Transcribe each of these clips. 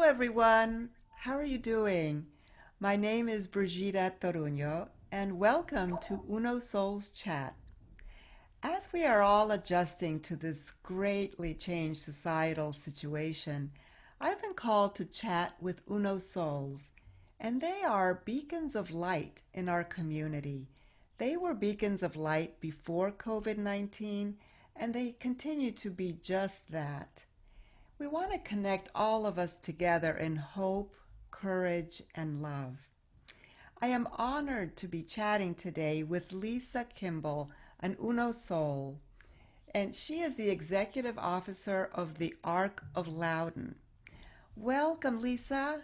everyone. How are you doing? My name is Brigida Toruño, and welcome to Uno Souls Chat. As we are all adjusting to this greatly changed societal situation, I've been called to chat with Uno Souls, and they are beacons of light in our community. They were beacons of light before COVID-19, and they continue to be just that. We want to connect all of us together in hope, courage, and love. I am honored to be chatting today with Lisa Kimball, an Uno Soul, and she is the executive officer of the Arc of Loudoun. Welcome, Lisa.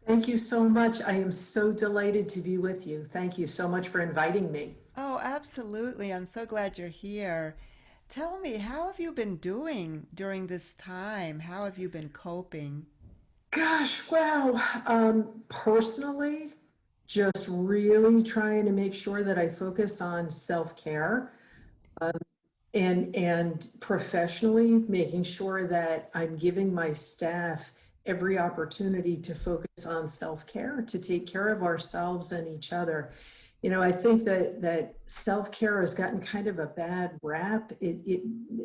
Thank you so much. I am so delighted to be with you. Thank you so much for inviting me. Oh, absolutely. I'm so glad you're here. Tell me, how have you been doing during this time? How have you been coping? Gosh, wow. Personally, just really trying to make sure that I focus on self-care, and professionally making sure that I'm giving my staff every opportunity to focus on self-care, to take care of ourselves and each other. I think that self-care has gotten kind of a bad rap.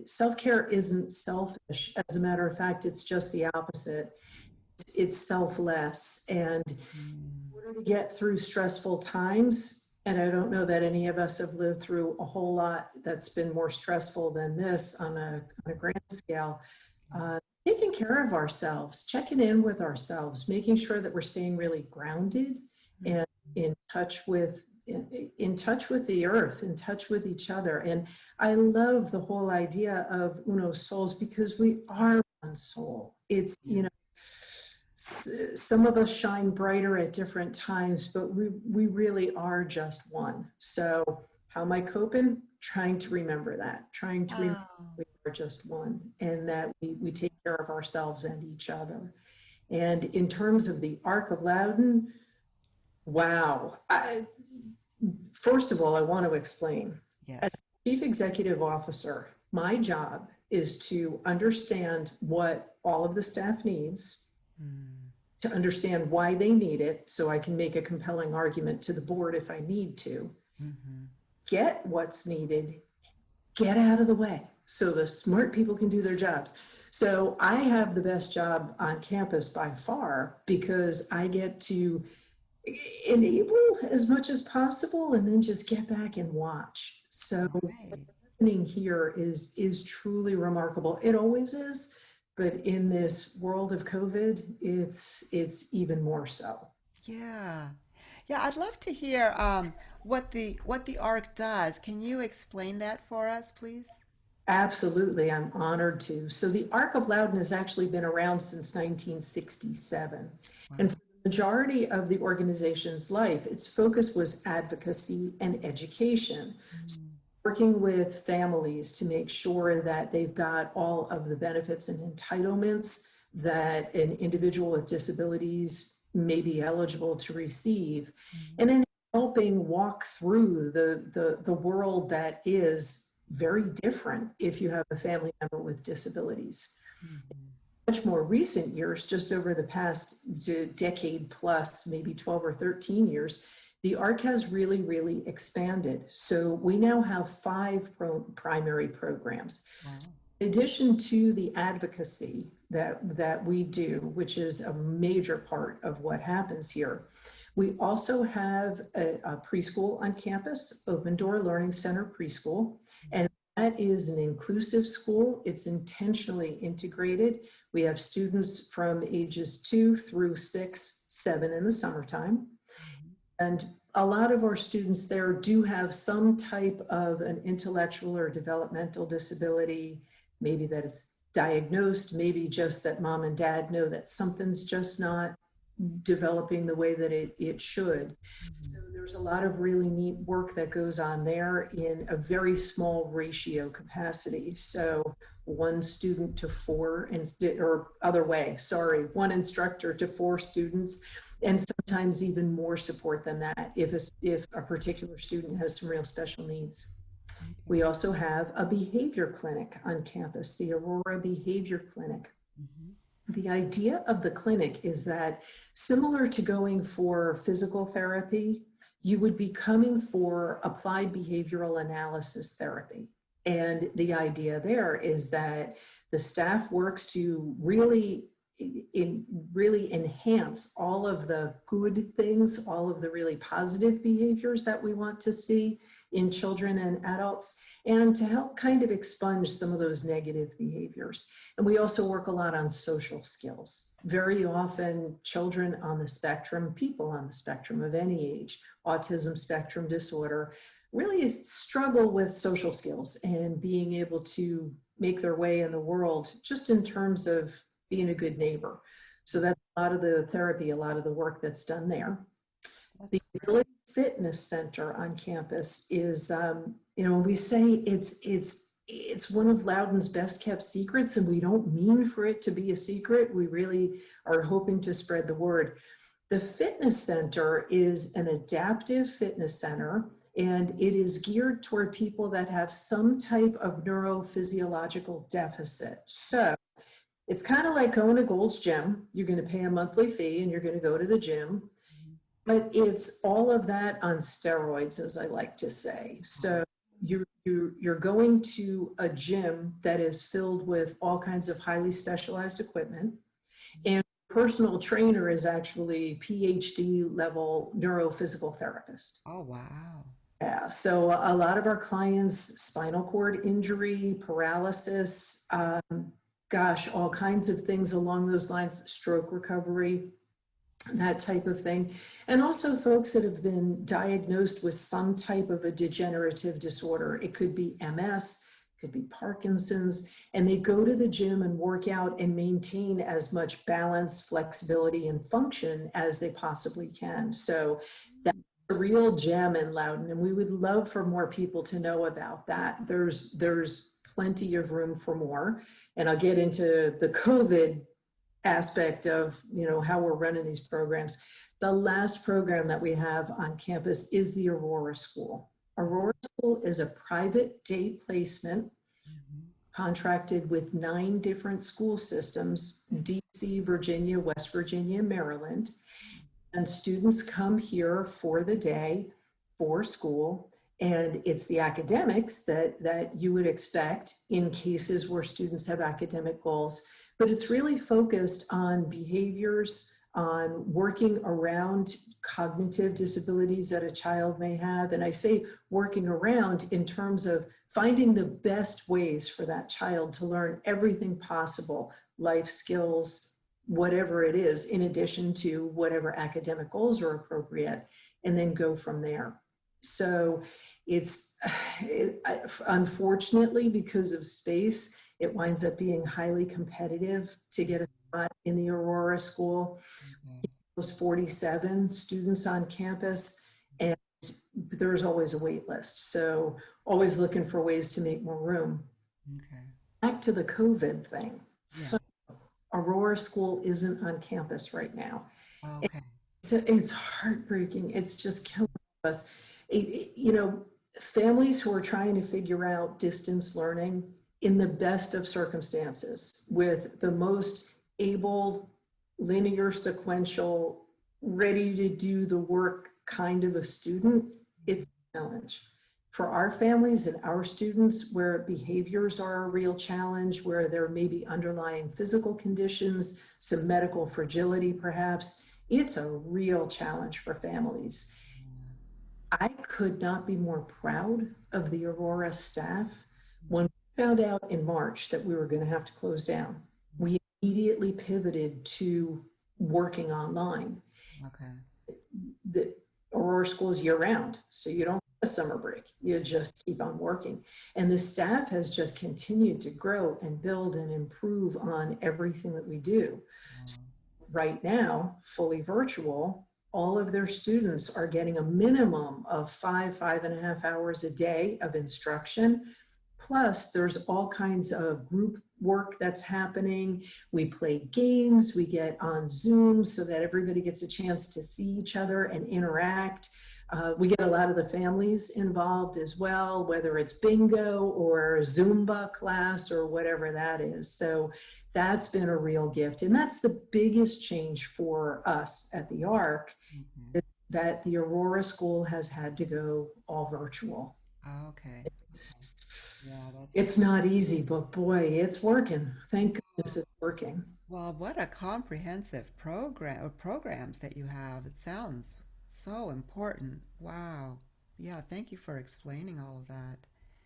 Self-care isn't selfish. As a matter of fact, it's just the opposite. It's selfless. And in Mm. order to get through stressful times, and I don't know that any of us have lived through a whole lot that's been more stressful than this on a grand scale, taking care of ourselves, checking in with ourselves, making sure that we're staying really grounded Mm. and in touch with in touch with the earth, in touch with each other. And I love the whole idea of Uno Souls because we are one soul. Some of us shine brighter at different times, but we really are just one. So how am I coping? Trying to remember that, trying to remember Oh. we are just one and that we take care of ourselves and each other. And in terms of the Arc of Loudoun, wow. First of all, I want to explain. As Yes. Chief Executive Officer, my job is to understand what all of the staff needs, Mm. to understand why they need it, so I can make a compelling argument to the board if I need to, Hmm. get what's needed, get out of the way so the smart people can do their jobs. So I have the best job on campus by far because I get to enable as much as possible and then just get back and watch. So what's Right. happening here is truly remarkable. It always is, but in this world of COVID, it's even more so. Yeah. Yeah, I'd love to hear what the ARC does. Can you explain that for us, please? Absolutely, I'm honored to. So the Arc of Loudon has actually been around since 1967. And Wow. for the majority of the organization's life, its focus was advocacy and education. So Mm. working with families to make sure that they've got all of the benefits and entitlements that an individual with disabilities may be eligible to receive. And Mm. then helping walk through the world that is very different if you have a family member with disabilities. Mhm. Much more recent years, just over the past decade plus, maybe 12 or 13 years, the ARC has really expanded. So we now have five primary programs. Wow. In addition to the advocacy that we do, which is a major part of what happens here, we also have a preschool on campus, Open Door Learning Center Preschool, and that is an inclusive school. It's intentionally integrated. We have students from ages 2 through 6, 7 in the summertime. Mhm. And a lot of our students there do have some type of an intellectual or developmental disability, maybe that it's diagnosed, maybe just that mom and dad know that something's just not developing the way that it should. So Mhm. there's a lot of really neat work that goes on there in a very small ratio capacity. So one student to four, or other way, sorry, one instructor to four students, and sometimes even more support than that if a particular student has some real special needs. Okay. We also have a behavior clinic on campus, the Aurora Behavior Clinic. Mhm. The idea of the clinic is that similar to going for physical therapy, you would be coming for applied behavioral analysis therapy. And the idea there is that the staff works to really enhance all of the good things, all of the really positive behaviors that we want to see in children and adults, and to help kind of expunge some of those negative behaviors. And we also work a lot on social skills. Very often, children on the spectrum, people on the spectrum of any age, autism spectrum disorder, really struggle with social skills and being able to make their way in the world, just in terms of being a good neighbor. So that's a lot of the therapy, a lot of the work that's done there. The That's great. Ability Fitness Center on campus is, we say it's one of Loudoun's best kept secrets, and we don't mean for it to be a secret. We really are hoping to spread the word. The fitness center is an adaptive fitness center, and it is geared toward people that have some type of neurophysiological deficit. So it's kind of like going to Gold's Gym. You're going to pay a monthly fee and you're going to go to the gym, but it's all of that on steroids, as I like to say. So you're going to a gym that is filled with all kinds of highly specialized equipment, and personal trainer is actually PhD level neurophysical therapist. Oh, wow. Yeah, so a lot of our clients, spinal cord injury, paralysis, all kinds of things along those lines, stroke recovery, that type of thing. And also folks that have been diagnosed with some type of a degenerative disorder. It could be MS, could be Parkinson's, and they go to the gym and work out and maintain as much balance, flexibility, and function as they possibly can. So that's a real gem in Loudoun, and we would love for more people to know about that. There's plenty of room for more, and I'll get into the COVID aspect of how we're running these programs. The last program that we have on campus is the Aurora School. Aurora School is a private day placement contracted with 9 different school systems: DC, Virginia, West Virginia, Maryland. And students come here for the day for school, and it's the academics that you would expect in cases where students have academic goals, but it's really focused on behaviors, on working around cognitive disabilities that a child may have. And I say working around in terms of finding the best ways for that child to learn everything possible, life skills, whatever it is, in addition to whatever academic goals are appropriate, and then go from there. So unfortunately, because of space, it winds up being highly competitive to get a spot in the Aurora School. There's 47 students on campus, and there's always a wait list. So always looking for ways to make more room. Okay. Back to the COVID thing. Yeah. So Aurora School isn't on campus right now. Okay. It's heartbreaking. It's just killing us. Families who are trying to figure out distance learning in the best of circumstances with the most able, linear, sequential, ready to do the work kind of a student, it's a challenge. For our families and our students where behaviors are a real challenge, where there may be underlying physical conditions, some medical fragility perhaps, it's a real challenge for families. I could not be more proud of the Aurora staff. When we found out in March that we were going to have to close down, we immediately pivoted to working online. Okay. The Aurora School is year round, so you don't have a summer break. You just keep on working. And the staff has just continued to grow and build and improve on everything that we do. So right now, fully virtual, all of their students are getting a minimum of 5.5 hours a day of instruction. Plus, there's all kinds of group work that's happening. We play games, we get on Zoom so that everybody gets a chance to see each other and interact. We get a lot of the families involved as well, whether it's bingo or Zumba class or whatever that is. So That's been a real gift. And that's the biggest change for us at the Arc, Mhm. is that the Aurora School has had to go all virtual. Oh, okay. Okay. It's, Yeah, that's it's not easy, but boy, it's working. Thank goodness it's working. well, what a comprehensive program or programs that you have. It sounds so important. Wow. Yeah, thank you for explaining all of that.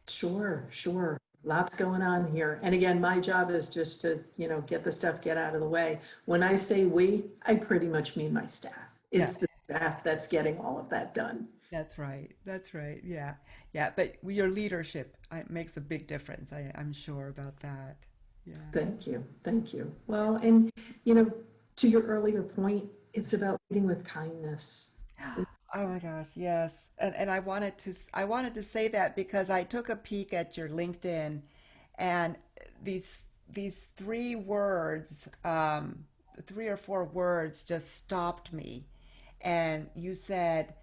Sure, sure. Lots going on here. And again, my job is just to, get the stuff, get out of the way. When I say we, I pretty much mean my staff. Yeah, It's the staff that's getting all of that done. that's right. That's right. Yeah. Yeah, but your leadership makes a big difference. I'm sure about that. Yeah. Thank you. Thank you. Well, and, you know, to your earlier point, it's about leading with kindness. Oh my gosh, yes. And I wanted to say that because I took a peek at your LinkedIn and these three words, three or four words just stopped me. And you said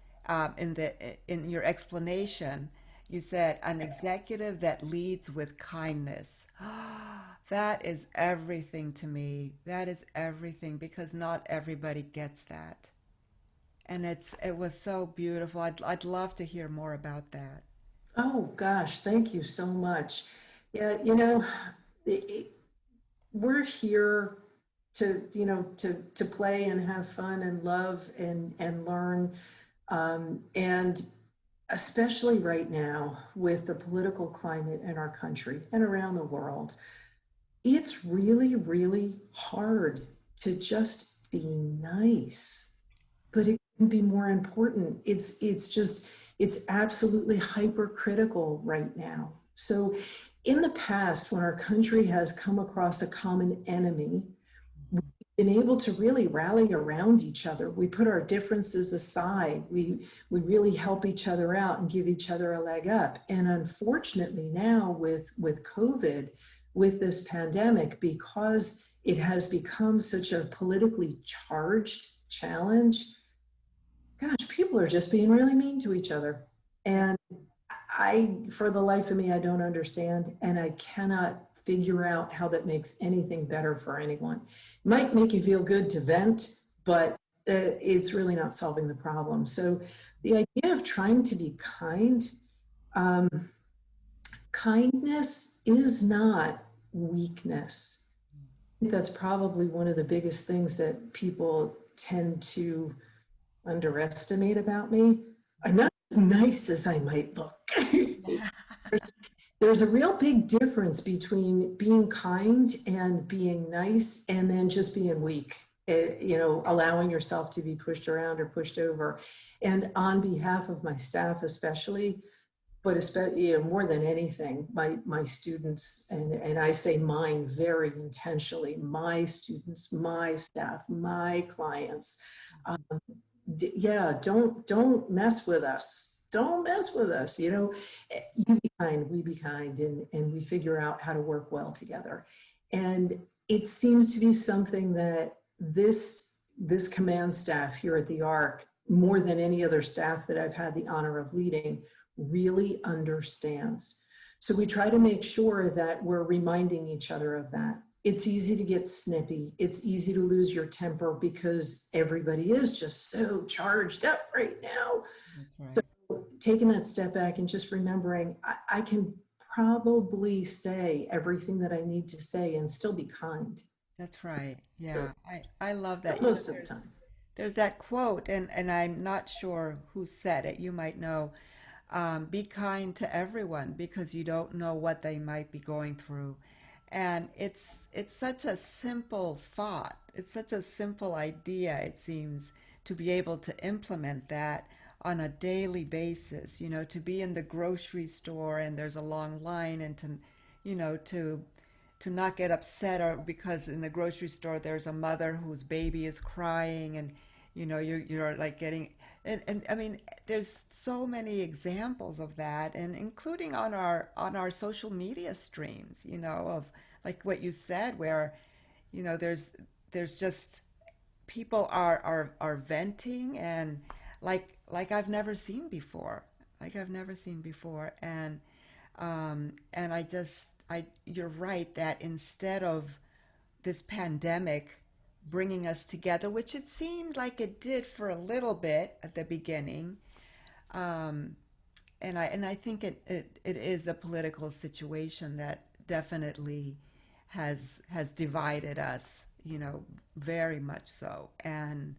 in your explanation, you said an executive that leads with kindness. That is everything to me. That is everything because not everybody gets that. And it was so beautiful. I'd love to hear more about that. Oh, gosh, thank you so much. Yeah, it, we're here to to play and have fun and love and learn, and especially right now with the political climate in our country and around the world, it's really, really hard to just be nice, but it can be more important. It's absolutely hypercritical right now. So in the past, when our country has come across a common enemy, we've been able to really rally around each other. We put our differences aside. We really help each other out and give each other a leg up. And unfortunately now with COVID, with this pandemic, because it has become such a politically charged challenge, gosh, people are just being really mean to each other. And for the life of me, I don't understand. And I cannot figure out how that makes anything better for anyone. It might make you feel good to vent, but it's really not solving the problem. So the idea of trying to be kind, um, kindness is not weakness. I think that's probably one of the biggest things that people tend to underestimate about me. I'm not as nice as I might look. There's a real big difference between being kind and being nice and then just being weak, allowing yourself to be pushed around or pushed over. And on behalf of my staff, especially, but especially, more than anything, my students, and I say mine very intentionally, my students, my staff, my clients, um, yeah, don't mess with us. Don't mess with us. You be kind, we be kind, and we figure out how to work well together. And it seems to be something that this command staff here at the Arc, more than any other staff that I've had the honor of leading, really understands. So we try to make sure that we're reminding each other of that. It's easy to get snippy. It's easy to lose your temper because everybody is just so charged up right now. That's right. Taking that step back and just remembering, I can probably say everything that I need to say and still be kind. That's right. So Yeah. I love that. most of the time. There's that quote, and I'm not sure who said it. You might know. Be kind to everyone because you don't know what they might be going through. And it's such a simple thought. It's such a simple idea, it seems, to be able to implement that on a daily basis, to be in the grocery store and there's a long line and to not get upset or because in the grocery store there's a mother whose baby is crying and you're like getting and I mean there's so many examples of that and including on our social media streams, of like what you said where there's just people are venting and like I've never seen before. Like I've never seen before. And I you're right that instead of this pandemic bringing us together, which it seemed like it did for a little bit at the beginning. Um, and I think it is a political situation that definitely has divided us, very much so. And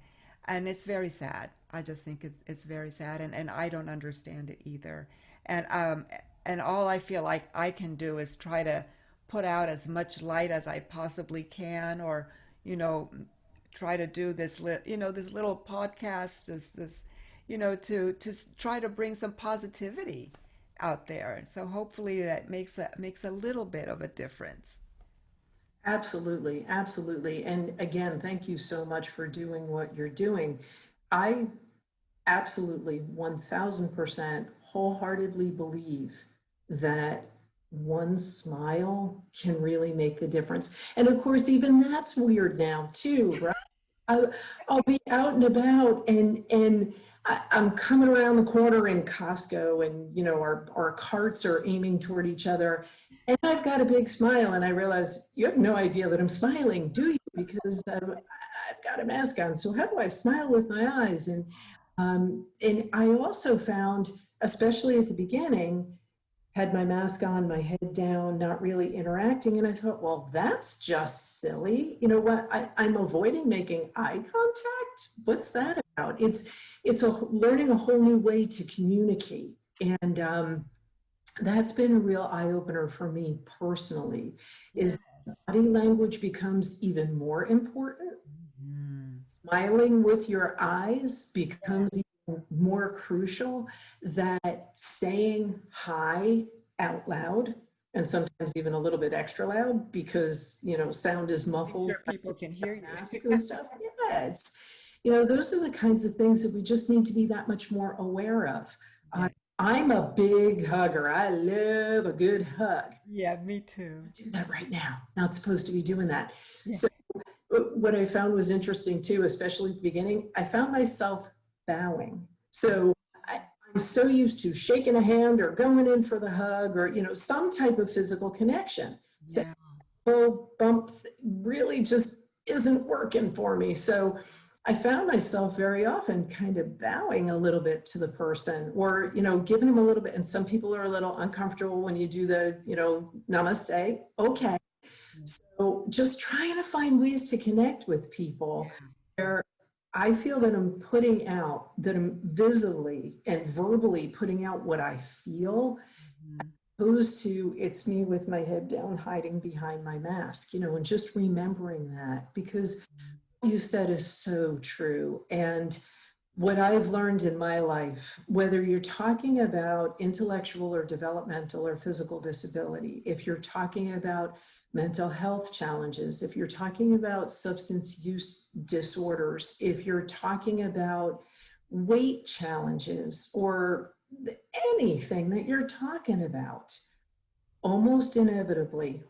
it's very sad. I just think it's very sad, and I don't understand it either. And all I feel like I can do is try to put out as much light as I possibly can, or you know, try to do this little podcast, this to try to bring some positivity out there. So hopefully that makes a little bit of a difference. Absolutely, absolutely. And again, thank you so much for doing what you're doing. I absolutely 1000% wholeheartedly believe that one smile can really make the difference. And of course, even that's weird now too, right? I'll, I'll be out and about and I'm coming around the corner in Costco and our carts are aiming toward each other and I've got a big smile and I realize you have no idea that I'm smiling, do you? Because I've got a mask on. So how do I smile with my eyes? And I also found, especially at the beginning, had my mask on, my head down, not really interacting. And I thought, well, that's just silly. You know what? I'm avoiding making eye contact. What's that about? Learning a whole new way to communicate. And that's been a real eye opener for me personally, Yeah. is body language becomes even more important. Mhm. Smiling with your eyes becomes even more crucial, that saying hi out loud and sometimes even a little bit extra loud because sound is Make muffled sure by people can hear you. masks and stuff. Yeah, those are the kinds of things that we just need to be that much more aware of. Yeah. I'm a big hugger. I love a good hug. Yeah, me too. Do that right now. Not supposed to be doing that. Yeah. So what I found was interesting too, especially at the beginning, I found myself bowing. So I'm so used to shaking a hand or going in for the hug or, some type of physical connection. So Yeah. little bump really just isn't working for me. So I found myself very often kind of bowing a little bit to the person or, giving them a little bit. And some people are a little uncomfortable when you do the, namaste. Okay. So just trying to find ways to connect with people where I feel that I'm putting out, that I'm visibly and verbally putting out what I feel, Mhm. opposed to it's me with my head down hiding behind my mask, and just remembering that because what you said is so true. And what I've learned in my life, whether you're talking about intellectual or developmental or physical disability, if you're talking about mental health challenges, if you're talking about substance use disorders, if you're talking about weight challenges or anything that you're talking about, almost inevitably,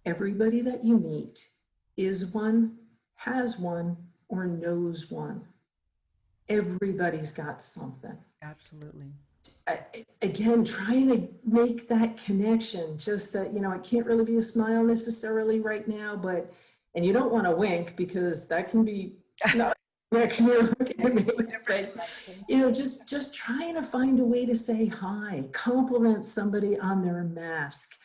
everybody that you meet is one, has one, or knows one. Everybody's got something. Absolutely. Again, trying to make that connection, just that, it can't really be a smile necessarily right now, and you don't want to wink because that can be not a connection you're looking to make, but, just trying to find a way to say hi, compliment somebody on their mask.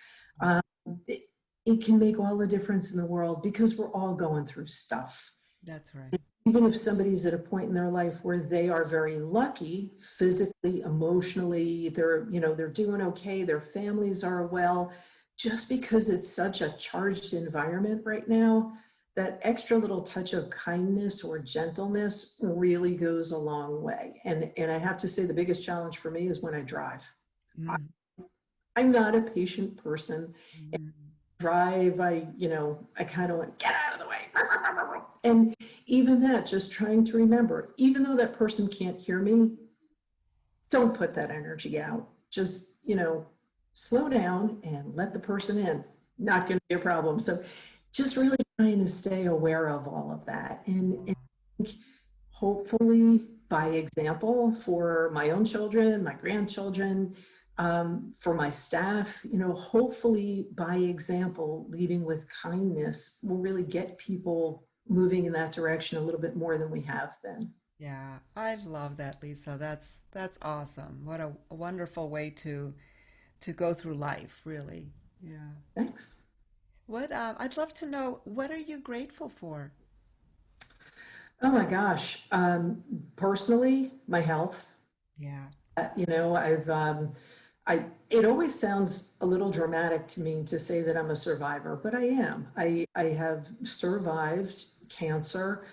Um, it, it can make all the difference in the world because we're all going through stuff. That's right. Even if somebody's at a point in their life where they are very lucky, physically, emotionally, they're doing okay, their families are well, just because it's such a charged environment right now, that extra little touch of kindness or gentleness really goes a long way. And I have to say the biggest challenge for me is when I drive. I, Mm. I'm not a patient person. Mhm. Drive, I kind of want, get out of the way. And even that, just trying to remember, even though that person can't hear me, don't put that energy out. Just, slow down and let the person in. Not going to be a problem. So just really trying to stay aware of all of that. And hopefully by example for my own children, my grandchildren, For my staff, hopefully by example, leading with kindness will really get people moving in that direction a little bit more than we have been. Yeah, I love that, Lisa. That's awesome. What a wonderful way to go through life, really. Yeah. Thanks. What I'd love to know, what are you grateful for? Oh my gosh. Personally, my health. Yeah. It always sounds a little dramatic to me to say that I'm a survivor, but I am. I have survived cancer.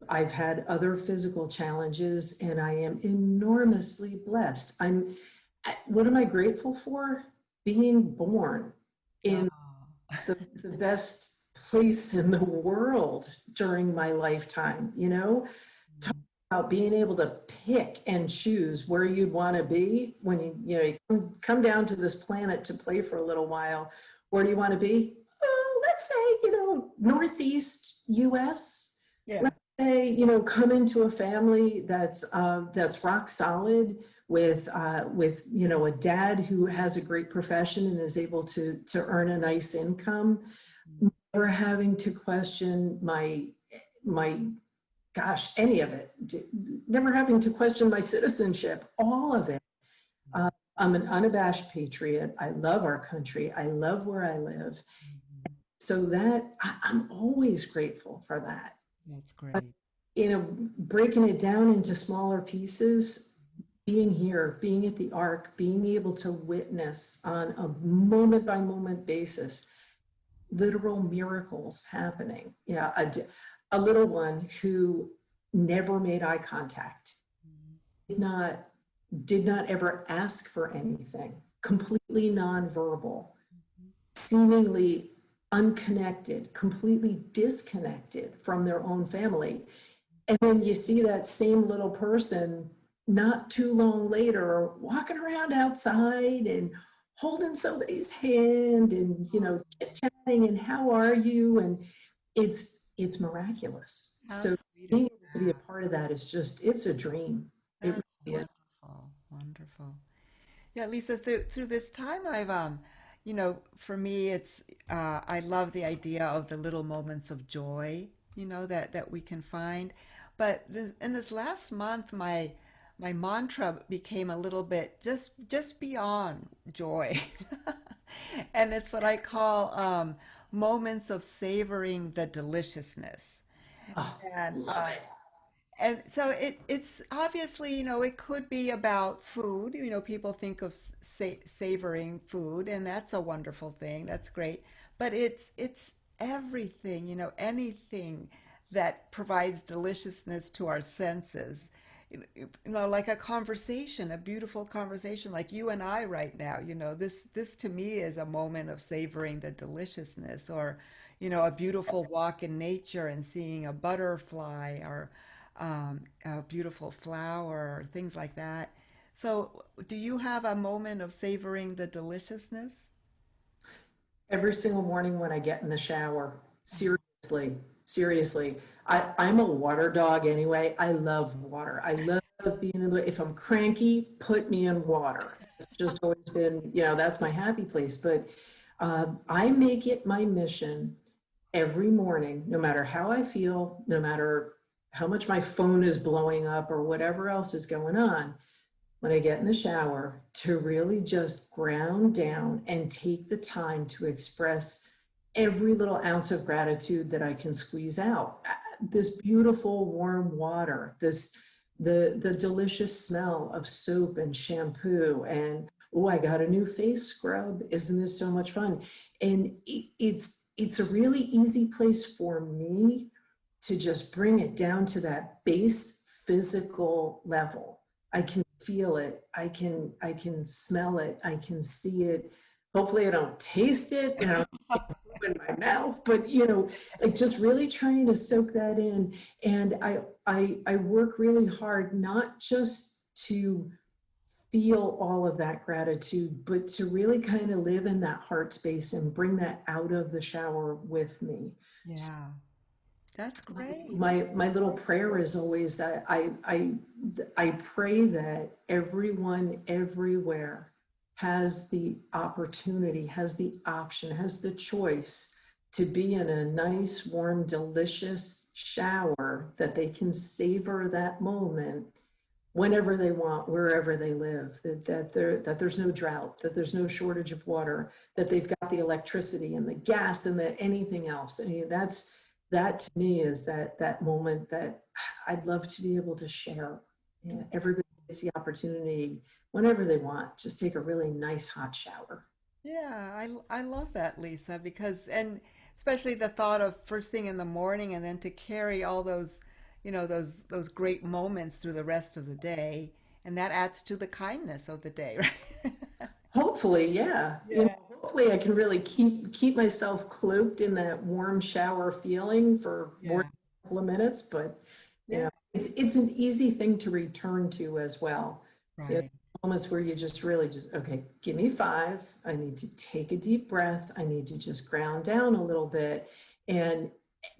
I've had other physical challenges, and I am enormously blessed. What am I grateful for? Being born in Oh. the best place in the world during my lifetime, talk about being able to pick and choose where you'd want to be when you come down to this planet to play for a little while. Where do you want to be? Oh, let's say, Northeast US. Yeah. Let's say, come into a family that's rock solid with a dad who has a great profession and is able to earn a nice income, never having to question my gosh, any of it, never having to question my citizenship, all of it. I'm an unabashed patriot. I love our country. I love where I live. So I'm always grateful for that. That's But, great. breaking it down into smaller pieces, being here, being at the Arc, being able to witness on a moment by moment basis, literal miracles happening. Yeah, a little one who never made eye contact, did not did not ever ask for anything, completely nonverbal, seemingly unconnected, completely disconnected from their own family. And then you see that same little person not too long later walking around outside and holding somebody's hand and chit-chatting and how are you? And it's miraculous. How So sweet being is able to be a that? part of that is just, it's a dream. It That's really is. wonderful. Wonderful. Yeah, Lisa, through this time I've for me it's I love the idea of the little moments of joy, that we can find. But in this last month my mantra became a little bit just beyond joy. And it's what I call moments of savoring the deliciousness. Oh, And love it. so it's obviously, it could be about food. People think of savoring food, and that's a wonderful thing. That's great. But it's everything, anything that provides deliciousness to our senses. Like a conversation, a beautiful conversation like you and I right now. This to me is a moment of savoring the deliciousness, or a beautiful walk in nature and seeing a butterfly, or a beautiful flower, or things like that. So, do you have a moment of savoring the deliciousness? Every single morning when I get in the shower, seriously, seriously. I'm a water dog anyway. I love water. I love being in the, if I'm cranky, put me in water. It's just always been, that's my happy place. But I make it my mission every morning, no matter how I feel, no matter how much my phone is blowing up or whatever else is going on, when I get in the shower, to really just ground down and take the time to express every little ounce of gratitude that I can squeeze out. This beautiful warm water, the delicious smell of soap and shampoo, and oh, I got a new face scrub. Isn't this so much fun? And it's a really easy place for me to just bring it down to that base physical level. I can feel it. I can smell it. I can see it. Hopefully I don't taste it, in my mouth, but like just really trying to soak that in. And I work really hard, not just to feel all of that gratitude, but to really kind of live in that heart space and bring that out of the shower with me. Yeah, that's great. My little prayer is always that I pray that everyone everywhere has the opportunity, has the option, has the choice to be in a nice, warm, delicious shower, that they can savor that moment whenever they want, wherever they live, that there's no drought, that there's no shortage of water, that they've got the electricity and the gas and the anything else. I mean, that to me is that moment that I'd love to be able to share. Yeah, everybody gets the opportunity whenever they want. Just take a really nice hot shower. Yeah, I love that, Lisa, because and especially the thought of first thing in the morning and then to carry all those, those great moments through the rest of the day, and that adds to the kindness of the day, right? Hopefully, yeah. Yeah. Hopefully I can really keep myself cloaked in that warm shower feeling for more than Yeah. a couple of minutes, but Yeah. it's an easy thing to return to as well. Right. Moments where you just really just, okay, give me 5. I need to take a deep breath. I need to just ground down a little bit. And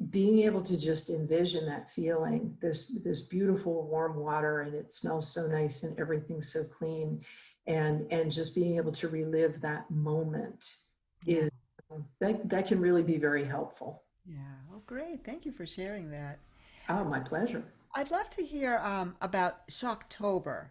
being able to just envision that feeling, this beautiful warm water, and it smells so nice and everything's so clean, and just being able to relive that moment Yeah. is that can really be very helpful. Yeah. Oh, great. Thank you for sharing that. Oh, my pleasure. I'd love to hear about Shocktober.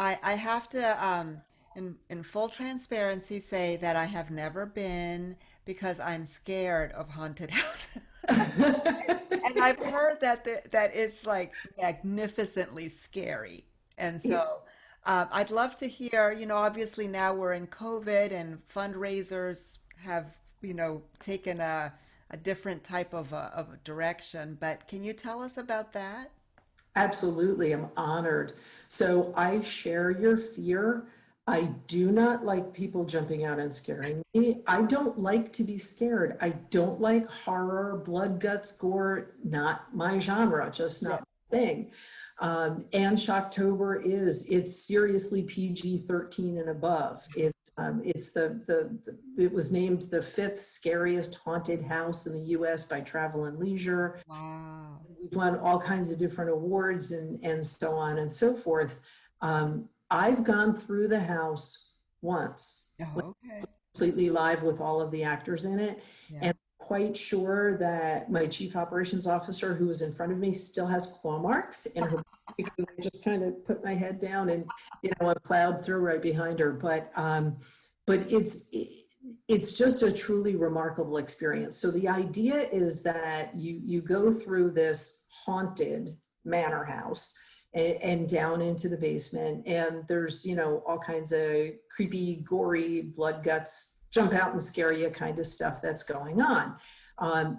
I have to, in full transparency, say that I have never been because I'm scared of haunted houses. And I've heard that that it's like magnificently scary. And so I'd love to hear, obviously now we're in COVID and fundraisers have, taken a different type of a direction. But can you tell us about that? Absolutely, I'm honored. So I share your fear. I do not like people jumping out and scaring me. I don't like to be scared. I don't like horror, blood, guts, gore, not my genre, just Yeah. not my thing. And Shocktober it's seriously PG-13 and above. It's it was named the 5th scariest haunted house in the US by Travel and Leisure. Wow. We've won all kinds of different awards and so on and so forth. I've gone through the house once, Oh, okay. completely live with all of the actors in it, Yeah. and quite sure that my chief operations officer, who was in front of me, still has claw marks in her because I just kind of put my head down and I plowed through right behind her. But it's just a truly remarkable experience. So the idea is that you go through this haunted manor house and down into the basement, and there's all kinds of creepy, gory, blood guts, jump out and scare you kind of stuff that's going on.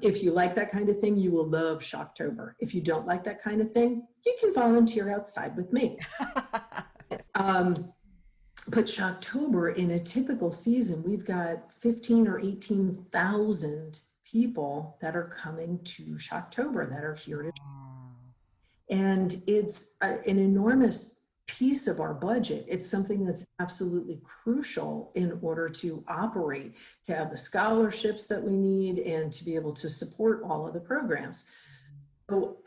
If you like that kind of thing, you will love Shocktober. If you don't like that kind of thing, you can volunteer outside with me. Um, but Shocktober, in a typical season, we've got 15 or 18,000 people that are coming to Shocktober, that are here to, Wow. and it's an enormous piece of our budget. It's something that's absolutely crucial in order to operate, to have the scholarships that we need, and to be able to support all of the programs. So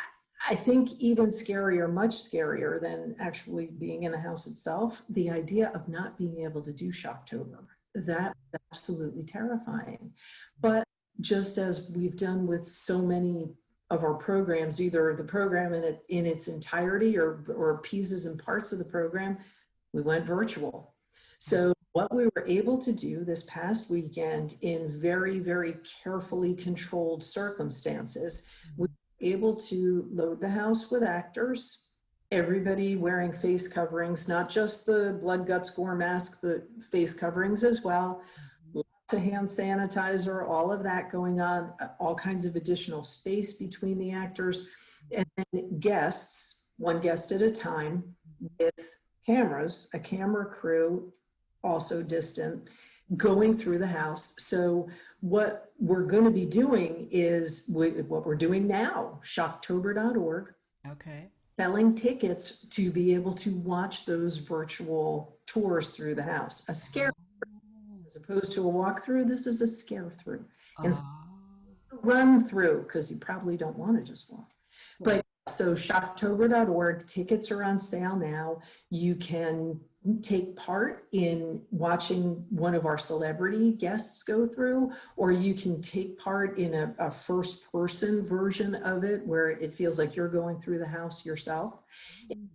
I think even scarier, much scarier than actually being in the house itself, the idea of not being able to do Shocktober. That's absolutely terrifying. But just as we've done with so many of our programs, either the program in its entirety or pieces and parts of the program, we went virtual. So what we were able to do this past weekend, in very, very carefully controlled circumstances, we were able to load the house with actors, everybody wearing face coverings, not just the blood, guts, gore mask, but face coverings as well. Lots of hand sanitizer, all of that going on, all kinds of additional space between the actors, and then guests, one guest at a time, with cameras, a camera crew, also distant, going through the house. So what we're going to be doing is what we're doing now, shocktober.org, Okay. selling tickets to be able to watch those virtual tours through the house. A scare, as opposed to a walkthrough, this is a scare through. And Oh, run through, because you probably don't want to just walk. right. But so shocktober.org, tickets are on sale now. You can take part in watching one of our celebrity guests go through, or you can take part in a first person version of it where it feels like you're going through the house yourself. Mm.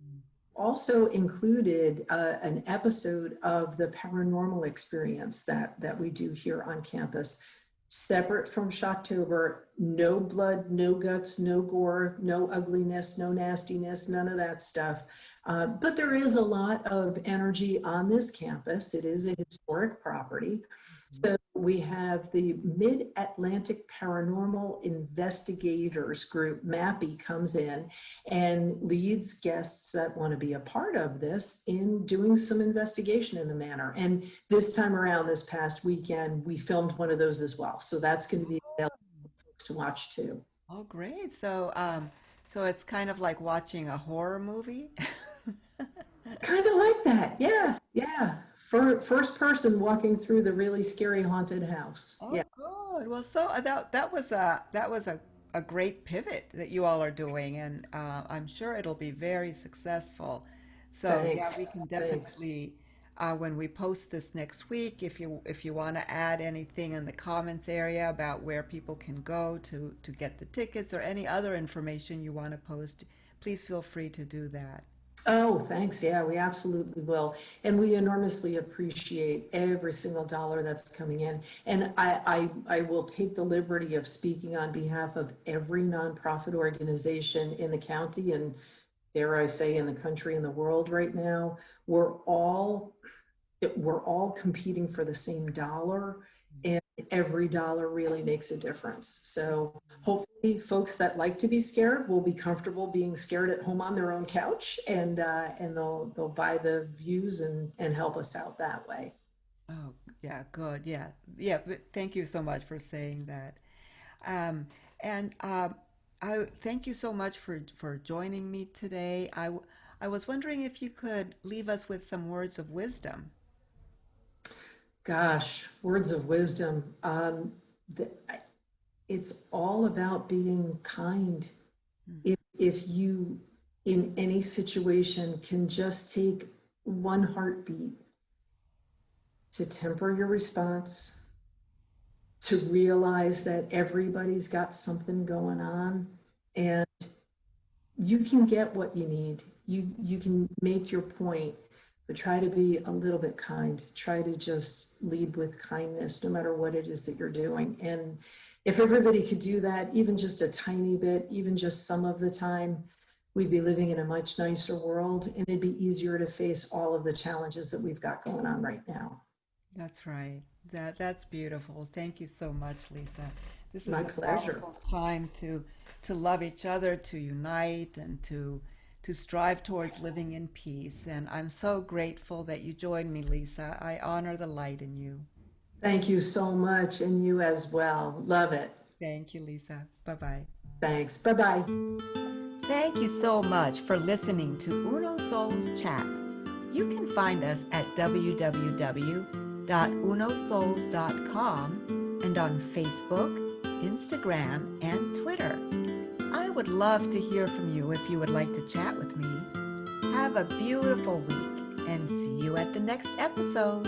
Also included an episode of the paranormal experience that we do here on campus, separate from Shocktober. No blood, no guts, no gore, no ugliness, no nastiness, none of that stuff. But there is a lot of energy on this campus. It is a historic property. So we have the Mid-Atlantic Paranormal Investigators Group, MAPI, comes in and leads guests that want to be a part of this in doing some investigation in the manor. And this time around, this past weekend, we filmed one of those as well. So that's going to be available for folks to watch too. Oh, great. So it's kind of like watching a horror movie. Kind of like that. Yeah. Yeah. For first person walking through the really scary haunted house. Oh, Yeah. good. Well, that was a great pivot that you all are doing, and I'm sure it'll be very successful. So yeah, we Thanks. can Thanks. definitely when we post this next week, if you want to add anything in the comments area about where people can go to get the tickets or any other information you want to post, please feel free to do that. Oh, thanks. Yeah, we absolutely will. And we enormously appreciate every single dollar that's coming in. And I will take the liberty of speaking on behalf of every nonprofit organization in the county and, dare I say, in the country and the world right now. We're all we're all competing for the same dollar, and every dollar really makes a difference. So hopefully folks that like to be scared will be comfortable being scared at home on their own couch, and they'll buy the views and help us out that way. Oh, yeah, good. Yeah. Yeah, but thank you so much for saying that. Um, and I thank you so much for joining me today. I was wondering if you could leave us with some words of wisdom. Gosh, words of wisdom. The, it's all about being kind. Hmm. If you, in any situation, can just take one heartbeat to temper your response, to realize that everybody's got something going on, and you can get what you need. You can make your point, but try to be a little bit kind. Try to just lead with kindness, no matter what it is that you're doing. And if everybody could do that, even just a tiny bit, even just some of the time, we'd be living in a much nicer world, and it'd be easier to face all of the challenges that we've got going on right now. That's right. That's beautiful. Thank you so much, Lisa. This is My a pleasure. wonderful time to love each other, to unite, and to strive towards living in peace. And I'm so grateful that you joined me, Lisa. I honor the light in you. Thank you so much, and you as well. Love it. Thank you, Lisa. Bye-bye. Thanks. Bye bye. Thank you so much for listening to Uno Souls Chat. You can find us at www.unosouls.com and on Facebook, Instagram, and Twitter. I would love to hear from you if you would like to chat with me. Have a beautiful week and see you at the next episode.